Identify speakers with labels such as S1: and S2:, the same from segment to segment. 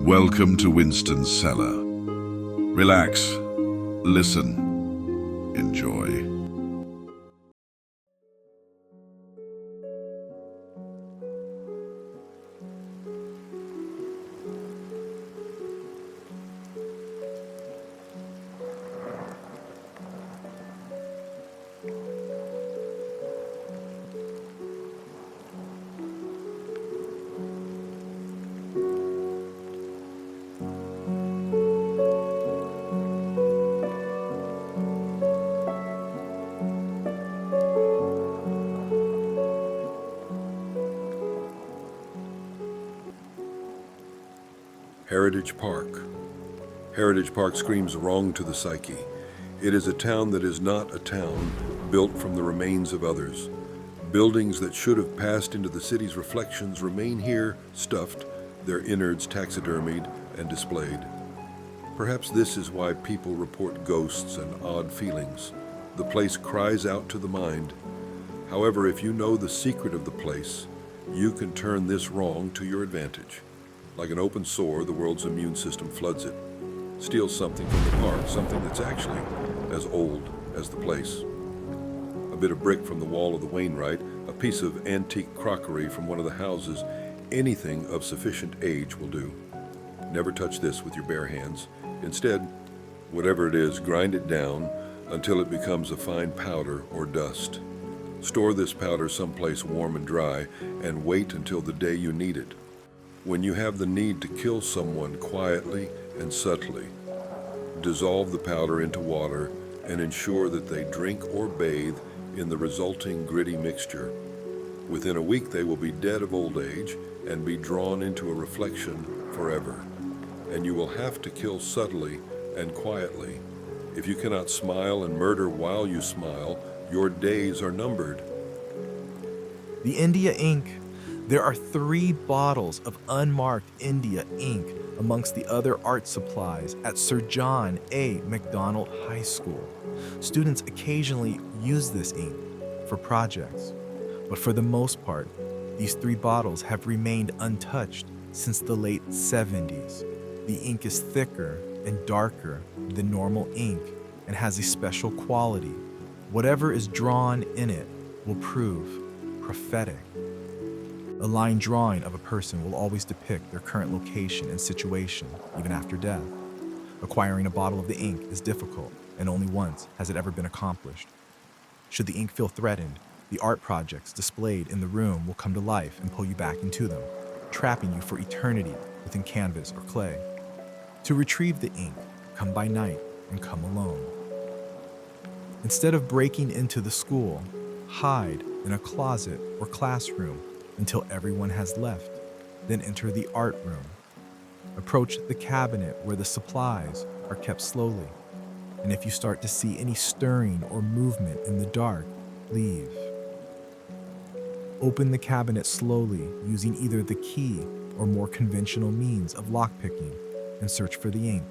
S1: Welcome to Winston's Cellar. Relax, listen, enjoy.
S2: Heritage Park. Heritage Park screams wrong to the psyche. It is a town that is not a town, built from the remains of others. Buildings that should have passed into the city's reflections remain here, stuffed, their innards taxidermied and displayed. Perhaps this is why people report ghosts and odd feelings. The place cries out to the mind. However, if you know the secret of the place, you can turn this wrong to your advantage. Like an open sore, the world's immune system floods it. Steals something from the park, something that's actually as old as the place. A bit of brick from the wall of the Wainwright, a piece of antique crockery from one of the houses, anything of sufficient age will do. Never touch this with your bare hands. Instead, whatever it is, grind it down until it becomes a fine powder or dust. Store this powder someplace warm and dry and wait until the day you need it. When you have the need to kill someone quietly and subtly, dissolve the powder into water and ensure that they drink or bathe in the resulting gritty mixture. Within a week, they will be dead of old age and be drawn into a reflection forever. And you will have to kill subtly and quietly. If you cannot smile and murder while you smile, your days are numbered.
S3: The India ink. There are 3 bottles of unmarked India ink amongst the other art supplies at Sir John A. Macdonald High School. Students occasionally use this ink for projects, but for the most part, these 3 bottles have remained untouched since the late 70s. The ink is thicker and darker than normal ink and has a special quality. Whatever is drawn in it will prove prophetic. A line drawing of a person will always depict their current location and situation, even after death. Acquiring a bottle of the ink is difficult, and only once has it ever been accomplished. Should the ink feel threatened, the art projects displayed in the room will come to life and pull you back into them, trapping you for eternity within canvas or clay. To retrieve the ink, come by night and come alone. Instead of breaking into the school, hide in a closet or classroom until everyone has left, then enter the art room. Approach the cabinet where the supplies are kept slowly, and if you start to see any stirring or movement in the dark, leave. Open the cabinet slowly using either the key or more conventional means of lockpicking and search for the ink.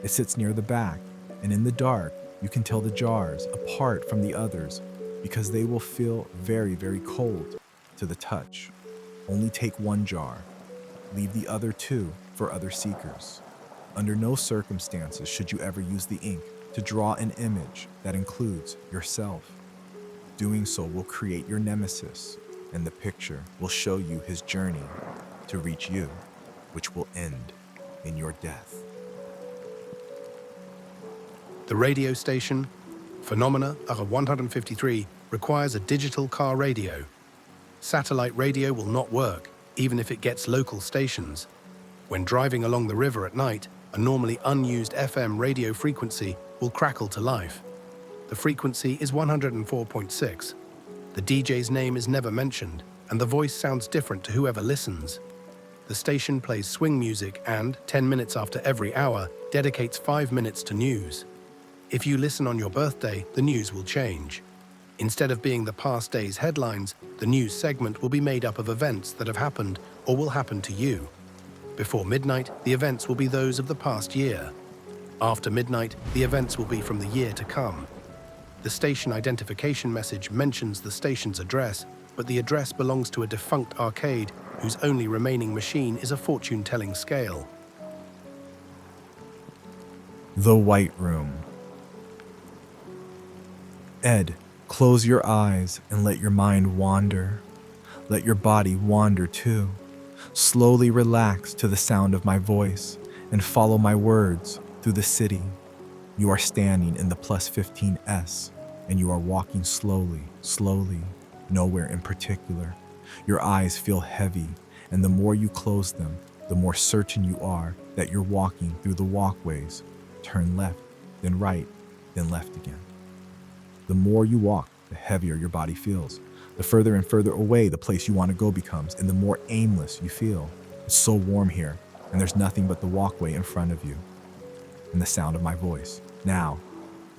S3: It sits near the back, and in the dark, you can tell the jars apart from the others because they will feel very, very cold to the touch. Only take 1 jar. Leave the other 2 for other seekers. Under no circumstances should you ever use the ink to draw an image that includes yourself. Doing so will create your nemesis, and the picture will show you his journey to reach you, which will end in your death.
S4: The radio station, Phenomena Ara 153, requires a digital car radio. Satellite radio will not work, even if it gets local stations. When driving along the river at night, a normally unused FM radio frequency will crackle to life. The frequency is 104.6. The DJ's name is never mentioned, and the voice sounds different to whoever listens. The station plays swing music and, 10 minutes after every hour, dedicates 5 minutes to news. If you listen on your birthday, the news will change. Instead of being the past day's headlines, the news segment will be made up of events that have happened or will happen to you. Before midnight, the events will be those of the past year. After midnight, the events will be from the year to come. The station identification message mentions the station's address, but the address belongs to a defunct arcade whose only remaining machine is a fortune-telling scale.
S3: The White Room. Ed, close your eyes and let your mind wander. Let your body wander too. Slowly relax to the sound of my voice and follow my words through the city. You are standing in the plus 15S and you are walking slowly, nowhere in particular. Your eyes feel heavy, and the more you close them, the more certain you are that you're walking through the walkways. Turn left, then right, then left again. The more you walk, the heavier your body feels. The further and further away the place you want to go becomes, and the more aimless you feel. It's so warm here, and there's nothing but the walkway in front of you and the sound of my voice. Now,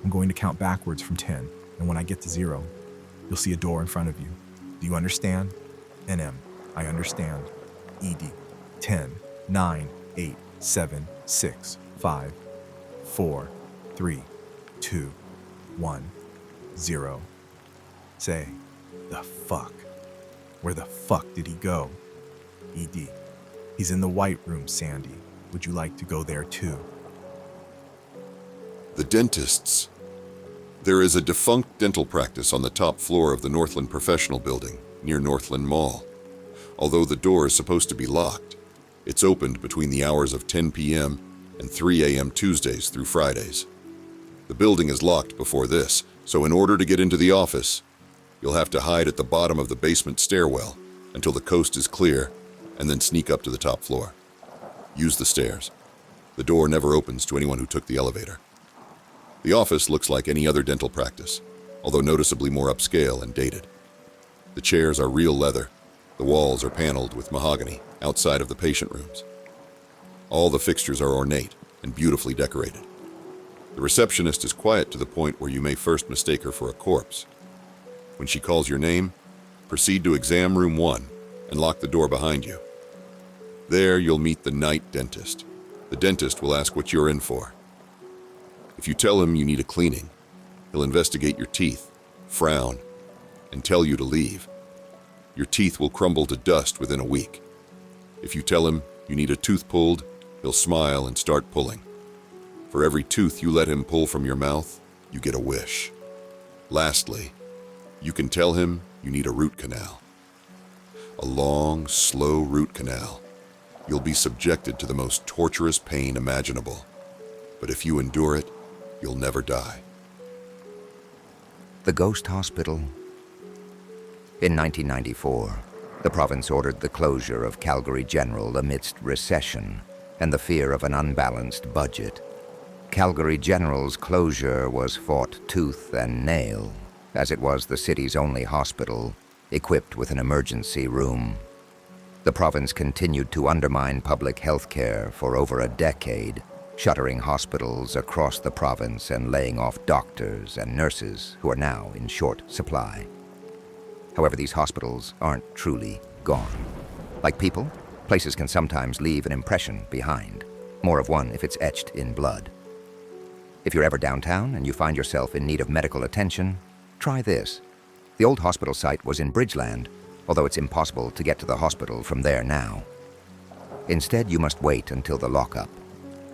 S3: I'm going to count backwards from 10, and when I get to 0, you'll see a door in front of you. Do you understand? NM, I understand. ED, 10, 9, 8, 7, 6, 5, 4, 3, 2, 1, 0. Say, the fuck? Where the fuck did he go? ED, he's in the White Room, Sandy. Would you like to go there too?
S2: The dentists. There is a defunct dental practice on the top floor of the Northland Professional Building, near Northland Mall. Although the door is supposed to be locked, it's opened between the hours of 10 p.m. and 3 a.m. Tuesdays through Fridays. The building is locked before this, so in order to get into the office, you'll have to hide at the bottom of the basement stairwell until the coast is clear, and then sneak up to the top floor. Use the stairs. The door never opens to anyone who took the elevator. The office looks like any other dental practice, although noticeably more upscale and dated. The chairs are real leather. The walls are paneled with mahogany outside of the patient rooms. All the fixtures are ornate and beautifully decorated. The receptionist is quiet to the point where you may first mistake her for a corpse. When she calls your name, proceed to exam room 1 and lock the door behind you. There you'll meet the night dentist. The dentist will ask what you're in for. If you tell him you need a cleaning, he'll investigate your teeth, frown, and tell you to leave. Your teeth will crumble to dust within a week. If you tell him you need a tooth pulled, he'll smile and start pulling. For every tooth you let him pull from your mouth, you get a wish. Lastly, you can tell him you need a root canal. A long, slow root canal. You'll be subjected to the most torturous pain imaginable. But if you endure it, you'll never die.
S5: The Ghost Hospital. In 1994, the province ordered the closure of Calgary General amidst recession and the fear of an unbalanced budget. Calgary General's closure was fought tooth and nail, as it was the city's only hospital equipped with an emergency room. The province continued to undermine public health care for over a decade, shuttering hospitals across the province and laying off doctors and nurses who are now in short supply. However, these hospitals aren't truly gone. Like people, places can sometimes leave an impression behind, more of one if it's etched in blood. If you're ever downtown and you find yourself in need of medical attention, try this. The old hospital site was in Bridgeland, although it's impossible to get to the hospital from there now. Instead, you must wait until the lockup.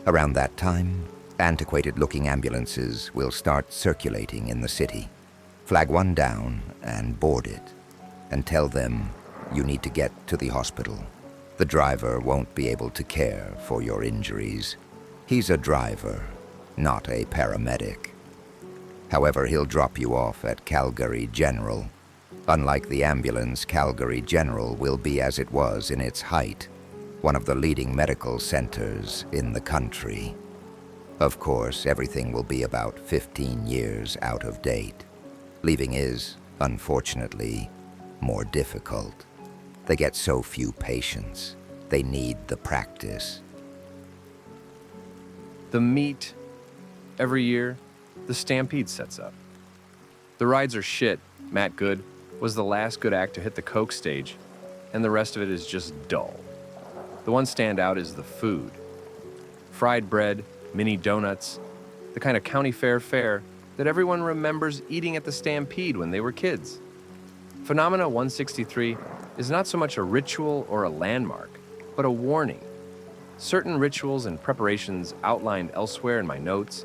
S5: Around that time, antiquated-looking ambulances will start circulating in the city. Flag one down and board it, and tell them you need to get to the hospital. The driver won't be able to care for your injuries. He's a driver, not a paramedic. However, he'll drop you off at Calgary General. Unlike the ambulance, Calgary General will be as it was in its height, one of the leading medical centers in the country. Of course, everything will be about 15 years out of date. Leaving is, unfortunately, more difficult. They get so few patients. They need the practice.
S6: The meet. Every year, the Stampede sets up. The rides are shit. Matt Good was the last good act to hit the Coke stage, and the rest of it is just dull. The one standout is the food. Fried bread, mini donuts, the kind of county fair fare that everyone remembers eating at the Stampede when they were kids. Phenomena 163 is not so much a ritual or a landmark, but a warning. Certain rituals and preparations outlined elsewhere in my notes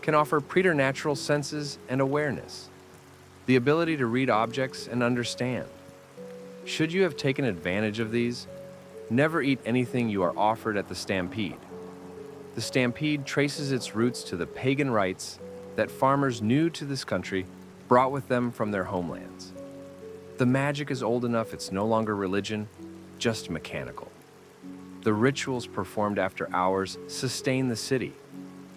S6: can offer preternatural senses and awareness, the ability to read objects and understand. Should you have taken advantage of these, never eat anything you are offered at the stampede. The stampede traces its roots to the pagan rites that farmers new to this country brought with them from their homelands. The magic is old enough it's no longer religion, just mechanical. The rituals performed after hours sustain the city,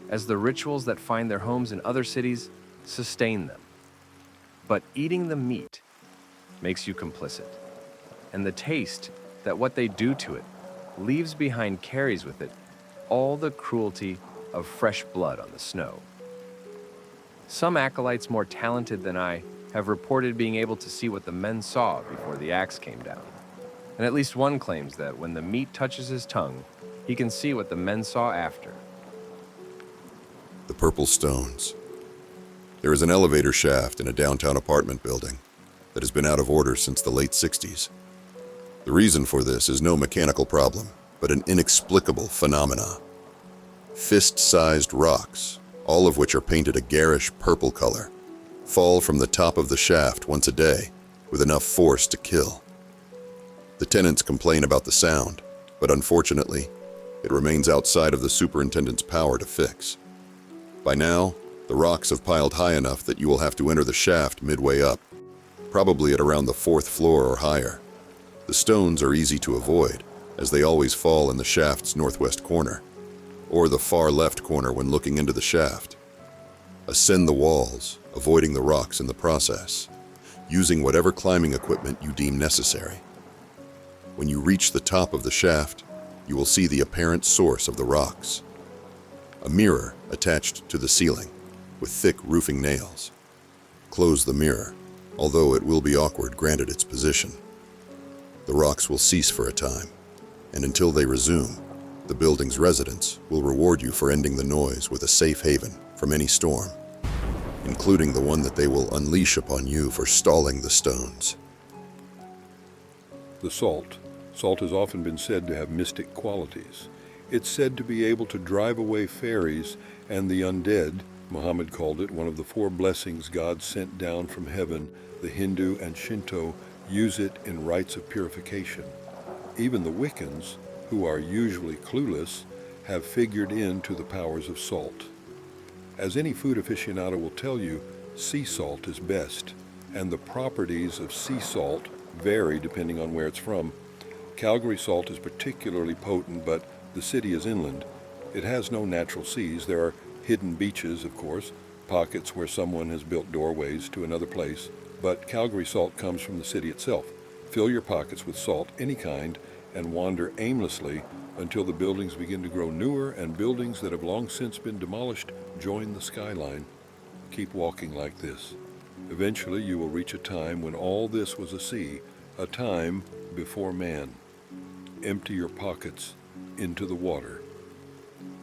S6: as the rituals that find their homes in other cities sustain them. But eating the meat makes you complicit, and the taste that what they do to it leaves behind carries with it all the cruelty of fresh blood on the snow. Some acolytes more talented than I have reported being able to see what the men saw before the axe came down. And at least one claims that when the meat touches his tongue, he can see what the men saw after.
S7: The purple stones. There is an elevator shaft in a downtown apartment building that has been out of order since the late 60s. The reason for this is no mechanical problem, but an inexplicable phenomena. Fist-sized rocks, all of which are painted a garish purple color, fall from the top of the shaft once a day with enough force to kill. The tenants complain about the sound, but unfortunately, it remains outside of the superintendent's power to fix. By now, the rocks have piled high enough that you will have to enter the shaft midway up, probably at around the 4th floor or higher. The stones are easy to avoid, as they always fall in the shaft's northwest corner, or the far left corner when looking into the shaft. Ascend the walls, avoiding the rocks in the process, using whatever climbing equipment you deem necessary. When you reach the top of the shaft, you will see the apparent source of the rocks. A mirror attached to the ceiling, with thick roofing nails. Close the mirror, although it will be awkward granted its position. The rocks will cease for a time, and until they resume, the building's residents will reward you for ending the noise with a safe haven from any storm, including the one that they will unleash upon you for stalling the stones.
S2: The salt. Salt has often been said to have mystic qualities. It's said to be able to drive away fairies and the undead. Muhammad called it one of the 4 blessings God sent down from heaven. The Hindu and Shinto use it in rites of purification. Even the Wiccans, who are usually clueless, have figured into the powers of salt. As any food aficionado will tell you, sea salt is best, and the properties of sea salt vary depending on where it's from. Calgary salt is particularly potent, but the city is inland. It has no natural seas. There are hidden beaches, of course, pockets where someone has built doorways to another place, but Calgary salt comes from the city itself. Fill your pockets with salt, any kind, and wander aimlessly until the buildings begin to grow newer and buildings that have long since been demolished join the skyline. Keep walking like this. Eventually you will reach a time when all this was a sea, a time before man. Empty your pockets into the water.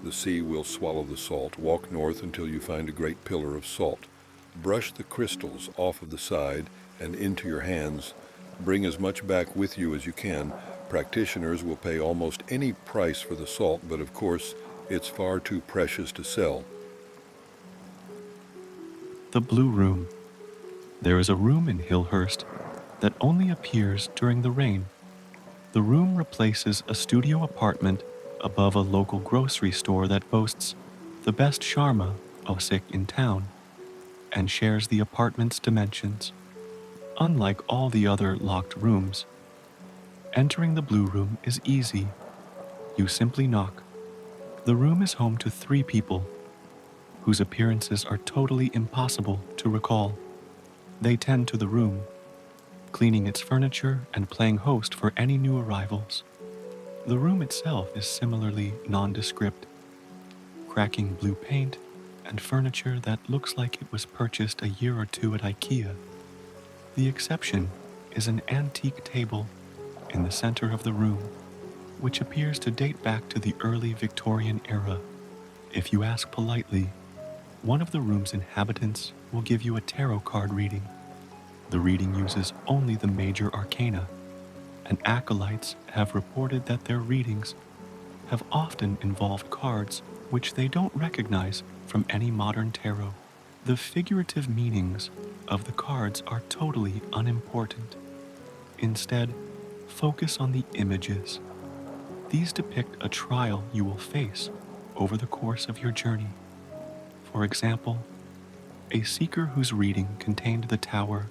S2: The sea will swallow the salt. Walk north until you find a great pillar of salt. Brush the crystals off of the side and into your hands. Bring as much back with you as you can. Practitioners will pay almost any price for the salt, but of course, it's far too precious to sell.
S8: The Blue Room. There is a room in Hillhurst that only appears during the rain. The room replaces a studio apartment above a local grocery store that boasts the best shawarma osik in town and shares the apartment's dimensions. Unlike all the other locked rooms, entering the Blue Room is easy. You simply knock. The room is home to 3 people whose appearances are totally impossible to recall. They tend to the room, cleaning its furniture and playing host for any new arrivals. The room itself is similarly nondescript, cracking blue paint and furniture that looks like it was purchased a year or 2 at IKEA. The exception is an antique table in the center of the room, which appears to date back to the early Victorian era. If you ask politely, one of the room's inhabitants will give you a tarot card reading. The reading uses only the major arcana, and acolytes have reported that their readings have often involved cards which they don't recognize from any modern tarot. The figurative meanings of the cards are totally unimportant. Instead, focus on the images. These depict a trial you will face over the course of your journey. For example, a seeker whose reading contained the tower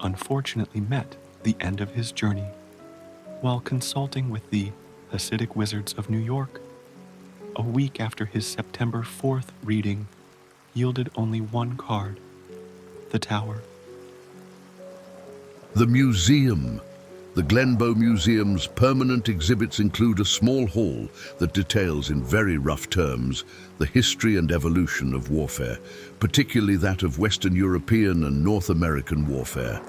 S8: unfortunately met the end of his journey while consulting with the Hasidic Wizards of New York. A week after his September 4th reading yielded only one card, the tower.
S1: The museum. The Glenbow Museum's permanent exhibits include a small hall that details in very rough terms the history and evolution of warfare, particularly that of Western European and North American warfare.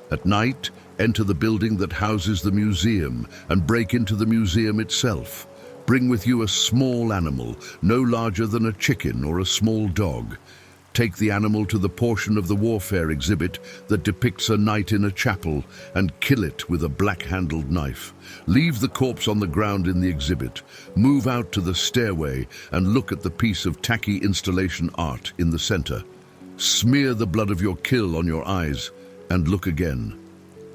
S1: At night, enter the building that houses the museum and break into the museum itself. Bring with you a small animal, no larger than a chicken or a small dog. Take the animal to the portion of the warfare exhibit that depicts a knight in a chapel and kill it with a black-handled knife. Leave the corpse on the ground in the exhibit. Move out to the stairway and look at the piece of tacky installation art in the center. Smear the blood of your kill on your eyes and look again.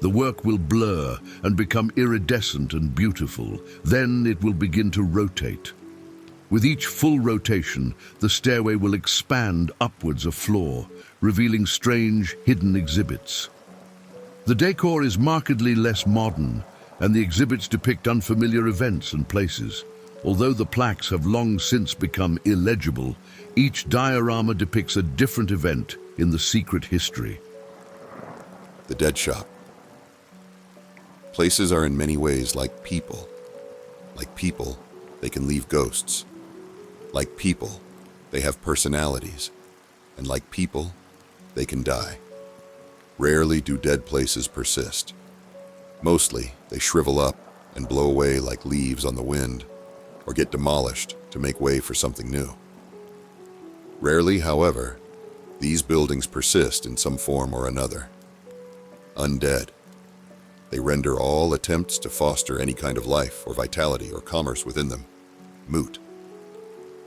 S1: The work will blur and become iridescent and beautiful. Then it will begin to rotate. With each full rotation, the stairway will expand upwards a floor, revealing strange, hidden exhibits. The decor is markedly less modern, and the exhibits depict unfamiliar events and places. Although the plaques have long since become illegible, each diorama depicts a different event in the secret history.
S7: The Dead Shop. Places are in many ways like people. Like people, they can leave ghosts. Like people, they have personalities. And like people, they can die. Rarely do dead places persist. Mostly, they shrivel up and blow away like leaves on the wind, or get demolished to make way for something new. Rarely, however, these buildings persist in some form or another. Undead. They render all attempts to foster any kind of life or vitality or commerce within them moot.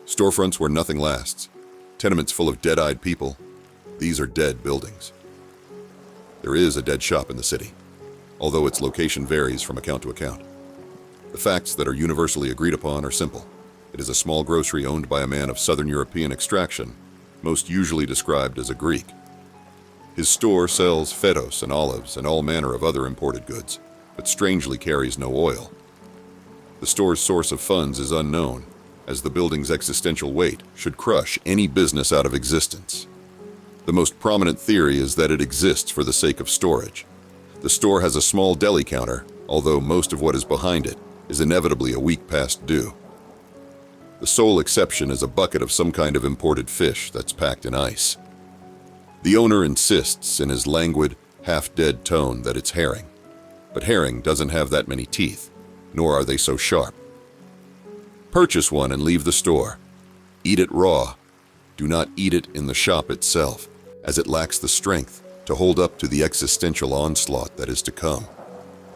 S7: Storefronts where nothing lasts, tenements full of dead-eyed people, these are dead buildings. There is a dead shop in the city, although its location varies from account to account. The facts that are universally agreed upon are simple. It is a small grocery owned by a man of Southern European extraction, most usually described as a Greek. His store sells phedos and olives and all manner of other imported goods, but strangely carries no oil. The store's source of funds is unknown, as the building's existential weight should crush any business out of existence. The most prominent theory is that it exists for the sake of storage. The store has a small deli counter, although most of what is behind it is inevitably a week past due. The sole exception is a bucket of some kind of imported fish that's packed in ice. The owner insists in his languid, half-dead tone that it's herring. But herring doesn't have that many teeth, nor are they so sharp. Purchase one and leave the store. Eat it raw. Do not eat it in the shop itself, as it lacks the strength to hold up to the existential onslaught that is to come.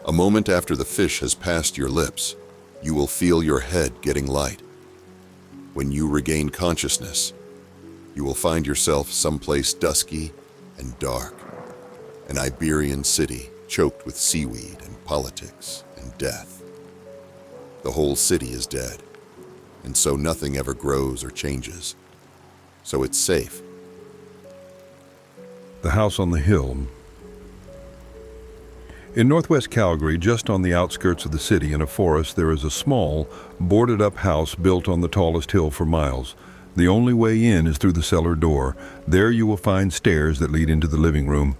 S7: A moment after the fish has passed your lips, you will feel your head getting light. When you regain consciousness, you will find yourself someplace dusky and dark, an Iberian city choked with seaweed and politics and death. The whole city is dead, and so nothing ever grows or changes. So it's safe.
S2: The House on the Hill. In northwest Calgary, just on the outskirts of the city in a forest, there is a small, boarded-up house built on the tallest hill for miles. The only way in is through the cellar door. There you will find stairs that lead into the living room.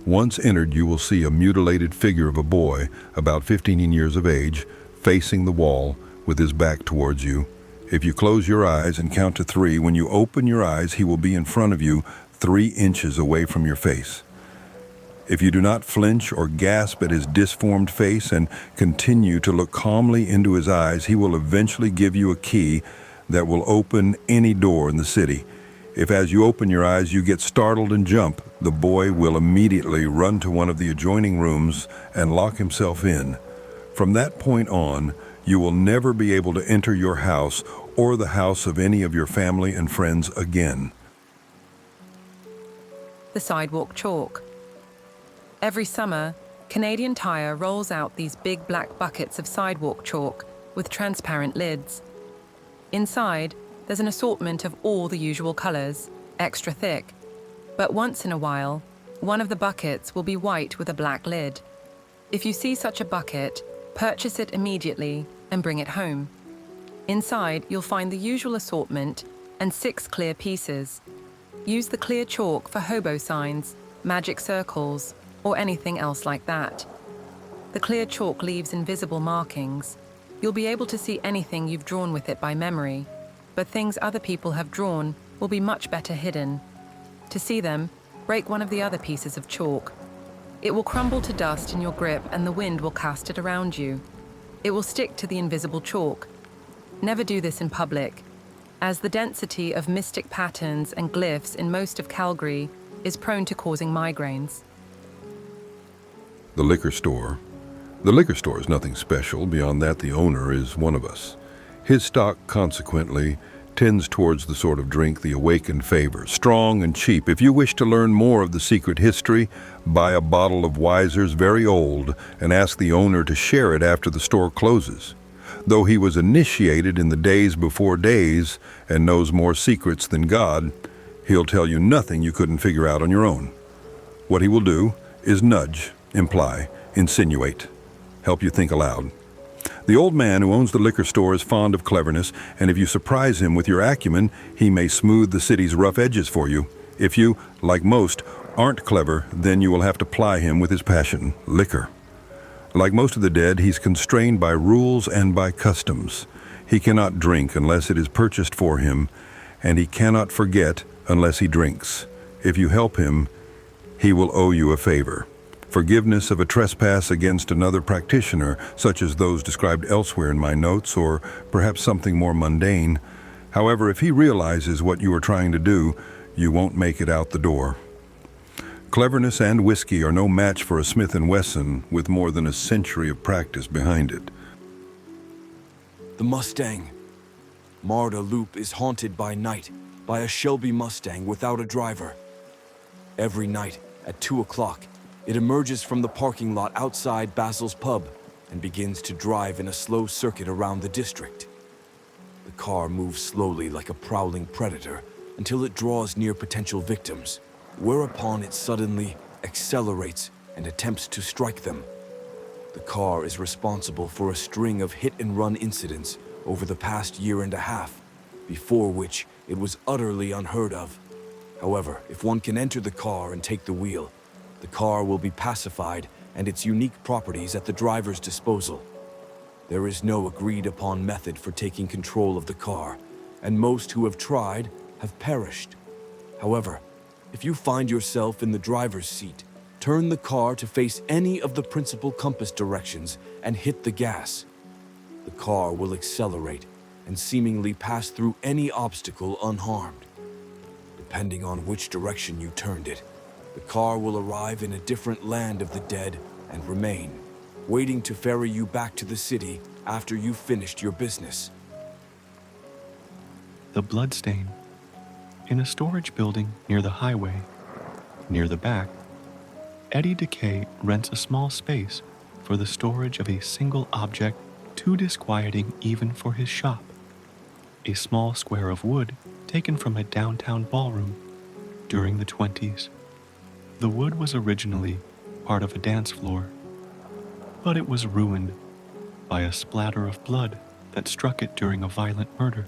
S2: Once entered, you will see a mutilated figure of a boy, about 15 years of age, facing the wall with his back towards you. If you close your eyes and count to 3, when you open your eyes, he will be in front of you, 3 inches away from your face. If you do not flinch or gasp at his disformed face and continue to look calmly into his eyes, he will eventually give you a key that will open any door in the city. If as you open your eyes you get startled and jump, the boy will immediately run to one of the adjoining rooms and lock himself in. From that point on, You will never be able to enter your house or the house of any of your family and friends again.
S9: The sidewalk chalk. Every summer, Canadian Tire rolls out these big black buckets of sidewalk chalk with transparent lids. Inside, there's an assortment of all the usual colors, extra thick. But once in a while, one of the buckets will be white with a black lid. If you see such a bucket, purchase it immediately and bring it home. Inside, you'll find the usual assortment and 6 clear pieces. Use the clear chalk for hobo signs, magic circles, or anything else like that. The clear chalk leaves invisible markings. You'll be able to see anything you've drawn with it by memory, but things other people have drawn will be much better hidden. To see them, break one of the other pieces of chalk. It will crumble to dust in your grip and the wind will cast it around you. It will stick to the invisible chalk. Never do this in public, as the density of mystic patterns and glyphs in most of Calgary is prone to causing migraines.
S2: The liquor store. The liquor store is nothing special. Beyond that, the owner is one of us. His stock, consequently, tends towards the sort of drink the awakened favor, strong and cheap. If you wish to learn more of the secret history, buy a bottle of Weiser's very old and ask the owner to share it after the store closes. Though he was initiated in the days before days and knows more secrets than God, he'll tell you nothing you couldn't figure out on your own. What he will do is nudge, imply, insinuate, help you think aloud. The old man who owns the liquor store is fond of cleverness, and if you surprise him with your acumen, he may smooth the city's rough edges for you. If you, like most, aren't clever, then you will have to ply him with his passion, liquor. Like most of the dead, he's constrained by rules and by customs. He cannot drink unless it is purchased for him, and he cannot forget unless he drinks. If you help him, he will owe you a favor. Forgiveness of a trespass against another practitioner, such as those described elsewhere in my notes, or perhaps something more mundane. However, if he realizes what you are trying to do, you won't make it out the door. Cleverness and whiskey are no match for a Smith & Wesson with more than a century of practice behind it.
S10: The Mustang. Marda Loop is haunted by night by a Shelby Mustang without a driver. Every night at 2 o'clock, it emerges from the parking lot outside Basil's pub and begins to drive in a slow circuit around the district. The car moves slowly like a prowling predator until it draws near potential victims, whereupon it suddenly accelerates and attempts to strike them. The car is responsible for a string of hit-and-run incidents over the past year and a half, before which it was utterly unheard of. However, if one can enter the car and take the wheel, the car will be pacified and its unique properties at the driver's disposal. There is no agreed-upon method for taking control of the car, and most who have tried have perished. However, if you find yourself in the driver's seat, turn the car to face any of the principal compass directions and hit the gas. The car will accelerate and seemingly pass through any obstacle unharmed. Depending on which direction you turned it, the car will arrive in a different land of the dead and remain, waiting to ferry you back to the city after you've finished your business.
S8: The bloodstain. In a storage building near the highway, near the back, Eddie Decay rents a small space for the storage of a single object too disquieting even for his shop. A small square of wood taken from a downtown ballroom during the 20s. The wood was originally part of a dance floor, but it was ruined by a splatter of blood that struck it during a violent murder.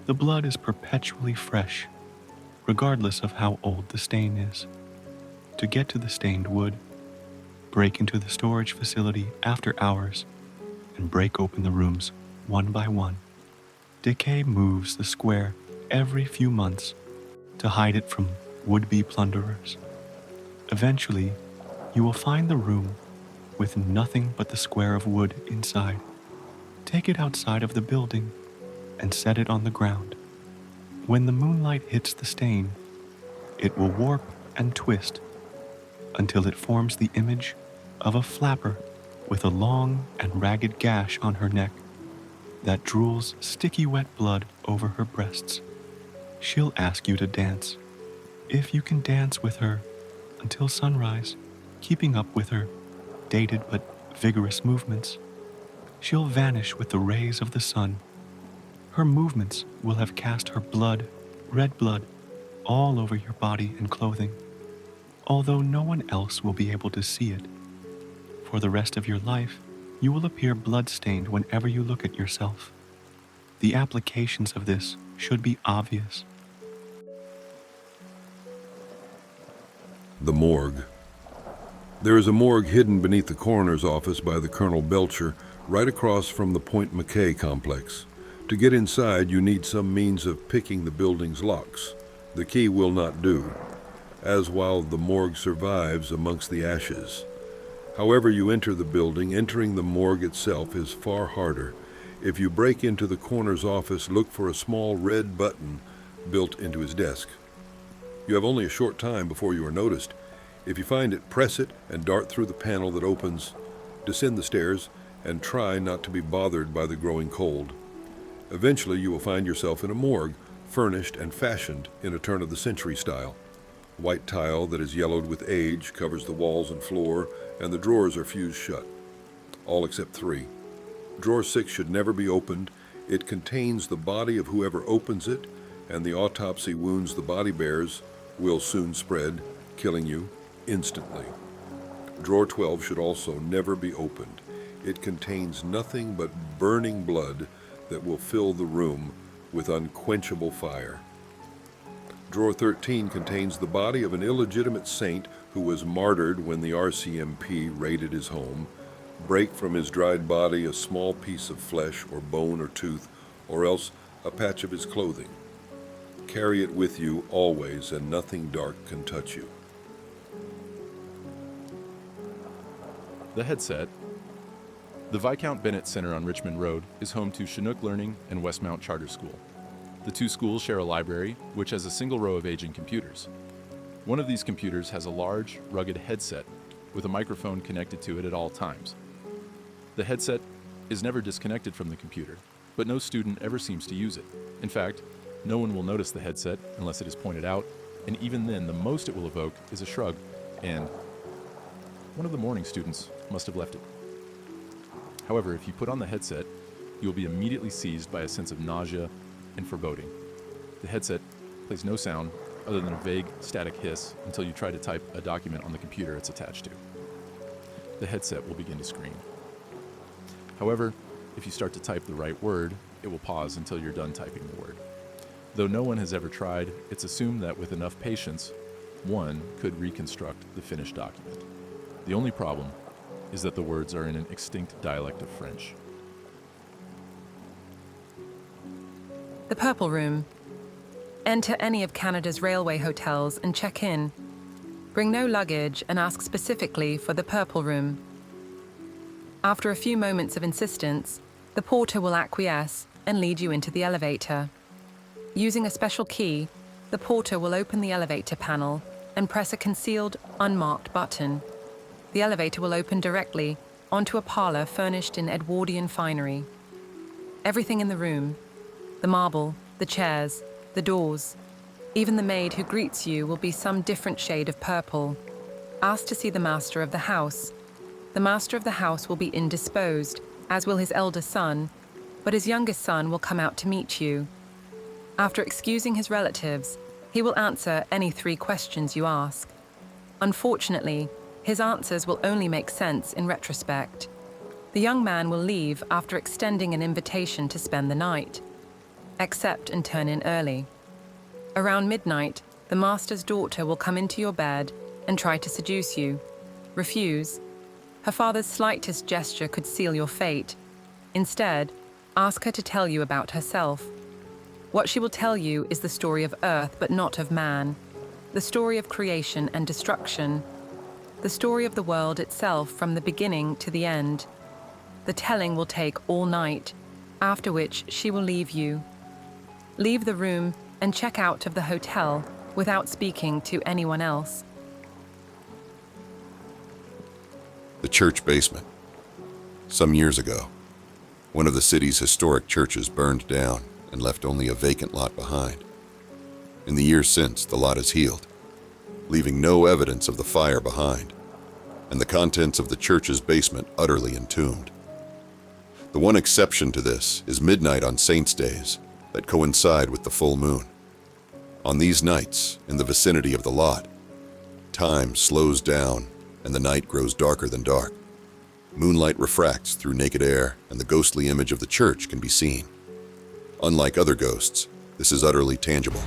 S8: The blood is perpetually fresh, regardless of how old the stain is. To get to the stained wood, break into the storage facility after hours and break open the rooms one by one. Decay moves the square every few months to hide it from would-be plunderers. Eventually, you will find the room with nothing but the square of wood inside. Take it outside of the building and set it on the ground. When the moonlight hits the stain, it will warp and twist until it forms the image of a flapper with a long and ragged gash on her neck. that drools sticky wet blood over her breasts. She'll ask you to dance. If you can dance with her until sunrise, keeping up with her dated but vigorous movements, she'll vanish with the rays of the sun. Her movements will have cast her blood, red blood, all over your body and clothing, although no one else will be able to see it. For the rest of your life, you will appear blood-stained whenever you look at yourself. The applications of this should be obvious.
S2: The morgue. There is a morgue hidden beneath the coroner's office by the Colonel Belcher, right across from the Point McKay complex. To get inside, you need some means of picking the building's locks. The key will not do, as while the morgue survives amongst the ashes. However you enter the building, entering the morgue itself is far harder. If you break into the coroner's office, look for a small red button built into his desk. You have only a short time before you are noticed. If you find it, press it and dart through the panel that opens, descend the stairs, and try not to be bothered by the growing cold. Eventually, you will find yourself in a morgue, furnished and fashioned in a turn-of-the-century style. White tile that is yellowed with age covers the walls and floor, and the drawers are fused shut. All except 3. Drawer 6 should never be opened. It contains the body of whoever opens it, and the autopsy wounds the body bears will soon spread, killing you instantly. Drawer 12 should also never be opened. It contains nothing but burning blood that will fill the room with unquenchable fire. Drawer 13 contains the body of an illegitimate saint who was martyred when the RCMP raided his home. Break from his dried body a small piece of flesh or bone or tooth, or else a patch of his clothing. Carry it with you always, and nothing dark can touch you.
S11: The Headset. The Viscount Bennett Center on Richmond Road is home to Chinook Learning and Westmount Charter School. The two schools share a library, which has a single row of aging computers. One of these computers has a large, rugged headset with a microphone connected to it at all times. The headset is never disconnected from the computer, but no student ever seems to use it. In fact, no one will notice the headset unless it is pointed out, and even then, the most it will evoke is a shrug and one of the morning students must have left it. However, if you put on the headset, you will be immediately seized by a sense of nausea and foreboding. The headset plays no sound other than a vague static hiss until you try to type a document on the computer it's attached to. The headset will begin to scream. However, if you start to type the right word, it will pause until you're done typing the word. Though no one has ever tried, it's assumed that with enough patience, one could reconstruct the finished document. The only problem is that the words are in an extinct dialect of French.
S9: The Purple Room. Enter any of Canada's railway hotels and check in. Bring no luggage and ask specifically for the Purple Room. After a few moments of insistence, the porter will acquiesce and lead you into the elevator. Using a special key, the porter will open the elevator panel and press a concealed, unmarked button. The elevator will open directly onto a parlor furnished in Edwardian finery. Everything in the room, the marble, the chairs, the doors, even the maid who greets you will be some different shade of purple. Ask to see the master of the house. The master of the house will be indisposed, as will his elder son, but his youngest son will come out to meet you. After excusing his relatives, he will answer any 3 questions you ask. Unfortunately, his answers will only make sense in retrospect. The young man will leave after extending an invitation to spend the night. Accept and turn in early. Around midnight, the master's daughter will come into your bed and try to seduce you. Refuse. Her father's slightest gesture could seal your fate. Instead, ask her to tell you about herself. What she will tell you is the story of Earth, but not of man. The story of creation and destruction. The story of the world itself from the beginning to the end. The telling will take all night, after which she will leave you. Leave the room and check out of the hotel without speaking to anyone else.
S7: The church basement. Some years ago, One of the city's historic churches burned down and left only a vacant lot behind. In the years since, the lot has healed, leaving no evidence of the fire behind, and the contents of the church's basement utterly entombed. The one exception to this is midnight on saints' days that coincide with the full moon. On these nights, in the vicinity of the lot, time slows down and the night grows darker than dark. Moonlight refracts through naked air, and the ghostly image of the church can be seen. Unlike other ghosts, this is utterly tangible.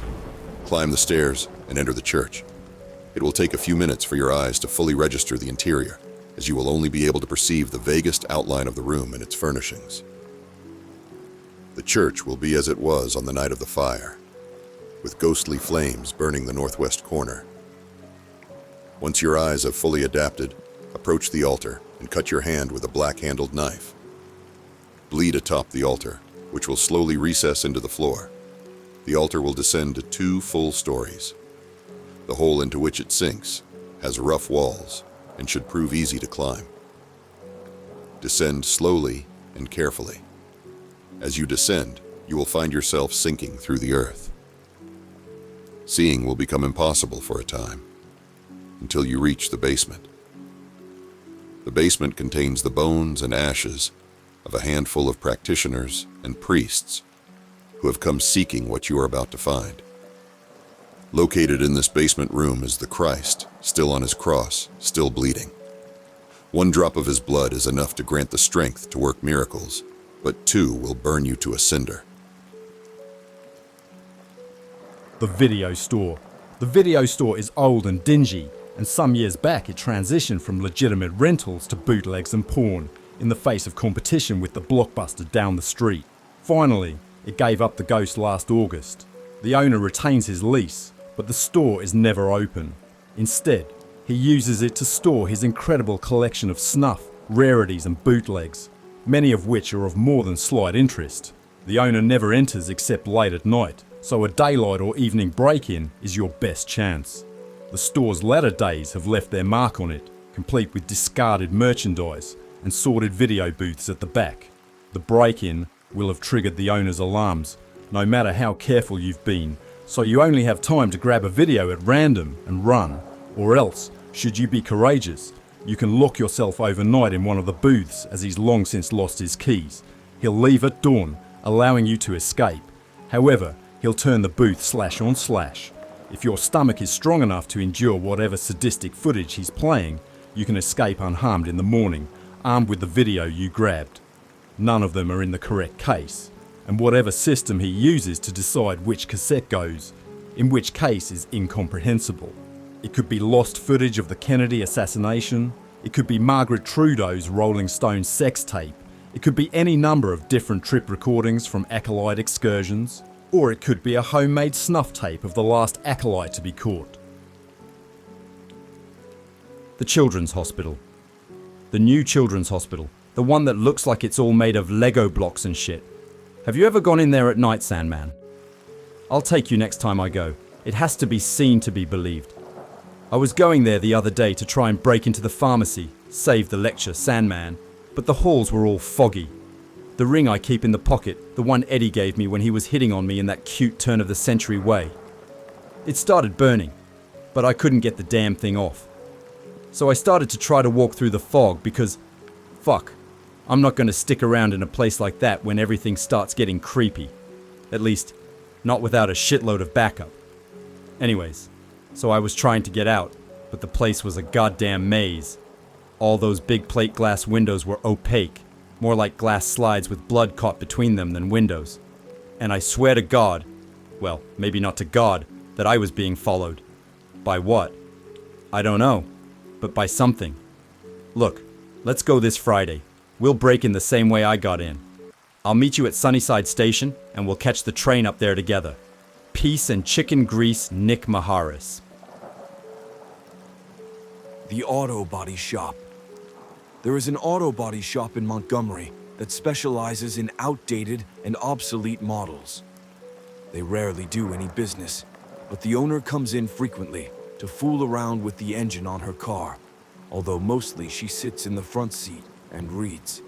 S7: Climb the stairs and enter the church. It will take a few minutes for your eyes to fully register the interior, as you will only be able to perceive the vaguest outline of the room and its furnishings. The church will be as it was on the night of the fire, with ghostly flames burning the northwest corner. Once your eyes have fully adapted, approach the altar and cut your hand with a black-handled knife. Bleed atop the altar, which will slowly recess into the floor. The altar will descend to 2 full stories. The hole into which it sinks has rough walls and should prove easy to climb. Descend slowly and carefully. As you descend, you will find yourself sinking through the earth. Seeing will become impossible for a time, until you reach the basement. The basement contains the bones and ashes of a handful of practitioners and priests who have come seeking what you are about to find. Located in this basement room is the Christ, still on his cross, still bleeding. 1 drop of his blood is enough to grant the strength to work miracles, but 2 will burn you to a cinder.
S12: The video store. The video store is old and dingy, and some years back it transitioned from legitimate rentals to bootlegs and porn, in the face of competition with the Blockbuster down the street. Finally, it gave up the ghost last August. The owner retains his lease, but the store is never open. Instead, he uses it to store his incredible collection of snuff, rarities and bootlegs, many of which are of more than slight interest. The owner never enters except late at night, so a daylight or evening break-in is your best chance. The store's latter days have left their mark on it, complete with discarded merchandise and sordid video booths at the back. The break-in will have triggered the owner's alarms, no matter how careful you've been, so you only have time to grab a video at random and run, or else, should you be courageous, you can lock yourself overnight in one of the booths as he's long since lost his keys. He'll leave at dawn, allowing you to escape. However, he'll turn the booth slash on slash. If your stomach is strong enough to endure whatever sadistic footage he's playing, you can escape unharmed in the morning, armed with the video you grabbed. None of them are in the correct case, and whatever system he uses to decide which cassette goes, in which case is incomprehensible. It could be lost footage of the Kennedy assassination, it could be Margaret Trudeau's Rolling Stone sex tape, it could be any number of different trip recordings from acolyte excursions, or it could be a homemade snuff tape of the last acolyte to be caught. The Children's Hospital. The new Children's Hospital. The one that looks like it's all made of Lego blocks and shit. Have you ever gone in there at night, Sandman? I'll take you next time I go. It has to be seen to be believed. I was going there the other day to try and break into the pharmacy, save the lecture, Sandman, but the halls were all foggy. The ring I keep in the pocket, the one Eddie gave me when he was hitting on me in that cute turn-of-the-century way. It started burning, but I couldn't get the damn thing off. So I started to try to walk through the fog because, fuck, I'm not going to stick around in a place like that when everything starts getting creepy. At least, not without a shitload of backup. Anyways, so I was trying to get out, but the place was a goddamn maze. All those big plate glass windows were opaque, more like glass slides with blood caught between them than windows. And I swear to God, well, maybe not to God, that I was being followed. By what? I don't know, but by something. Look, let's go this Friday. We'll break in the same way I got in. I'll meet you at Sunnyside Station, and we'll catch the train up there together. Peace and chicken grease, Nick Maharis.
S10: The Auto Body Shop. There is an auto body shop in Montgomery that specializes in outdated and obsolete models. They rarely do any business, but the owner comes in frequently to fool around with the engine on her car, although mostly she sits in the front seat and reads.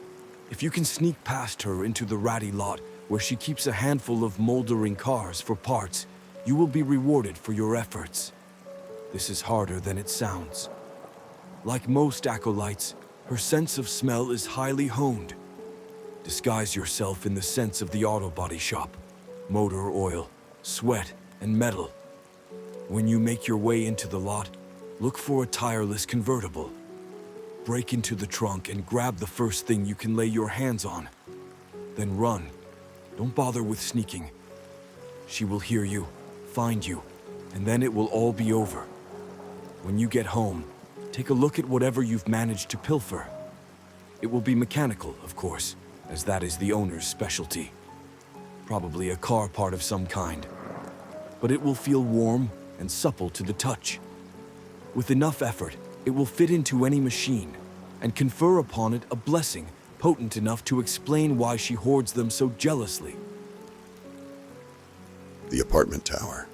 S10: If you can sneak past her into the ratty lot where she keeps a handful of moldering cars for parts, you will be rewarded for your efforts. This is harder than it sounds. Like most acolytes, her sense of smell is highly honed. Disguise yourself in the scents of the auto body shop, motor oil, sweat, and metal. When you make your way into the lot, look for a tireless convertible. Break into the trunk and grab the first thing you can lay your hands on. Then run. Don't bother with sneaking. She will hear you, find you, and then it will all be over. When you get home, take a look at whatever you've managed to pilfer. It will be mechanical, of course, as that is the owner's specialty. Probably a car part of some kind. But it will feel warm and supple to the touch. With enough effort, it will fit into any machine and confer upon it a blessing potent enough to explain why she hoards them so jealously.
S7: The apartment tower.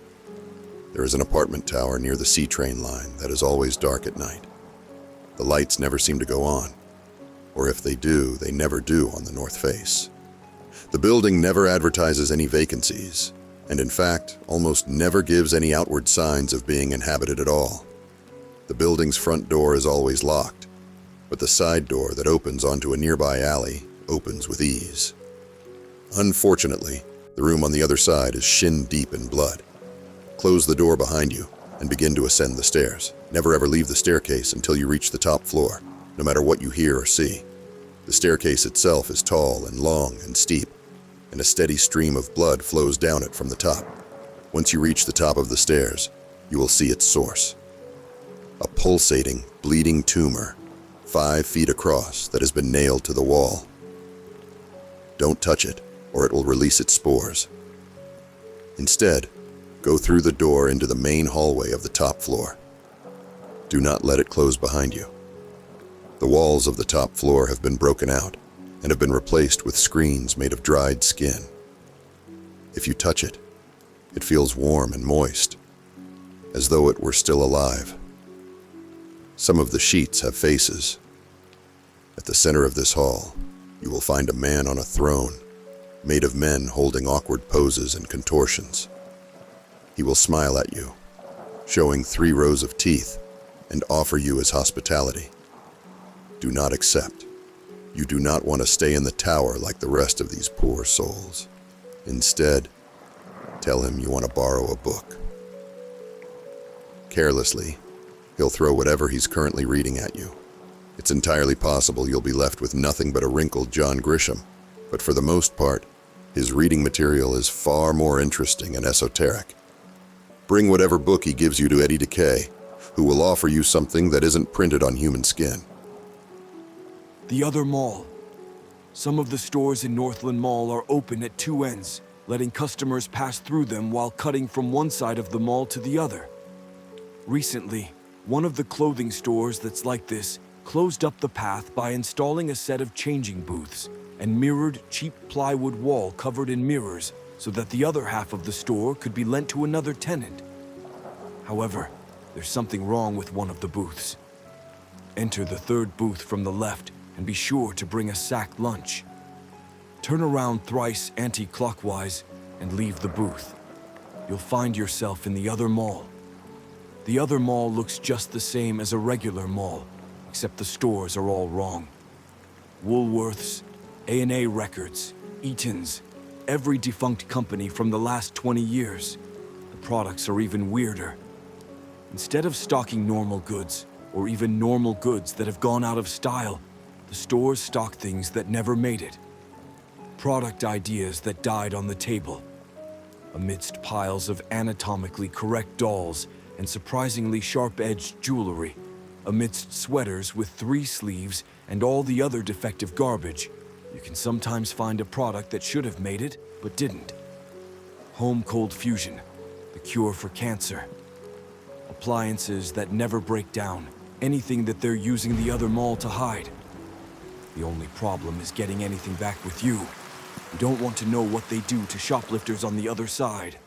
S7: There is an apartment tower near the C-train line that is always dark at night. The lights never seem to go on, or if they do, they never do on the north face. The building never advertises any vacancies, and in fact, almost never gives any outward signs of being inhabited at all. The building's front door is always locked, but the side door that opens onto a nearby alley opens with ease. Unfortunately, the room on the other side is shin-deep in blood. Close the door behind you and begin to ascend the stairs. Never ever leave the staircase until you reach the top floor, no matter what you hear or see. The staircase itself is tall and long and steep, and a steady stream of blood flows down it from the top. Once you reach the top of the stairs, you will see its source. A pulsating, bleeding tumor, 5 feet across, that has been nailed to the wall. Don't touch it, or it will release its spores. Instead, go through the door into the main hallway of the top floor. Do not let it close behind you. The walls of the top floor have been broken out and have been replaced with screens made of dried skin. If you touch it, it feels warm and moist, as though it were still alive. Some of the sheets have faces. At the center of this hall, you will find a man on a throne, made of men holding awkward poses and contortions. He will smile at you, showing 3 rows of teeth, and offer you his hospitality. Do not accept. You do not want to stay in the tower like the rest of these poor souls. Instead, tell him you want to borrow a book. Carelessly, he'll throw whatever he's currently reading at you. It's entirely possible you'll be left with nothing but a wrinkled John Grisham, but for the most part, his reading material is far more interesting and esoteric. Bring whatever book he gives you to Eddie Decay, who will offer you something that isn't printed on human skin.
S10: The other mall. Some of the stores in Northland Mall are open at 2 ends, letting customers pass through them while cutting from one side of the mall to the other. Recently, one of the clothing stores that's like this closed up the path by installing a set of changing booths and mirrored cheap plywood wall covered in mirrors so that the other half of the store could be lent to another tenant. However, there's something wrong with one of the booths. Enter the 3rd booth from the left and be sure to bring a sack lunch. Turn around thrice anti-clockwise and leave the booth. You'll find yourself in the other mall. The other mall looks just the same as a regular mall, except the stores are all wrong. Woolworths, A&A Records, Eaton's, every defunct company from the last 20 years. The products are even weirder. Instead of stocking normal goods, or even normal goods that have gone out of style, the stores stock things that never made it. Product ideas that died on the table. Amidst piles of anatomically correct dolls and surprisingly sharp-edged jewelry, amidst sweaters with 3 sleeves and all the other defective garbage, you can sometimes find a product that should have made it, but didn't. Home cold fusion, the cure for cancer. Appliances that never break down, anything that they're using the other mall to hide. The only problem is getting anything back with you. You don't want to know what they do to shoplifters on the other side.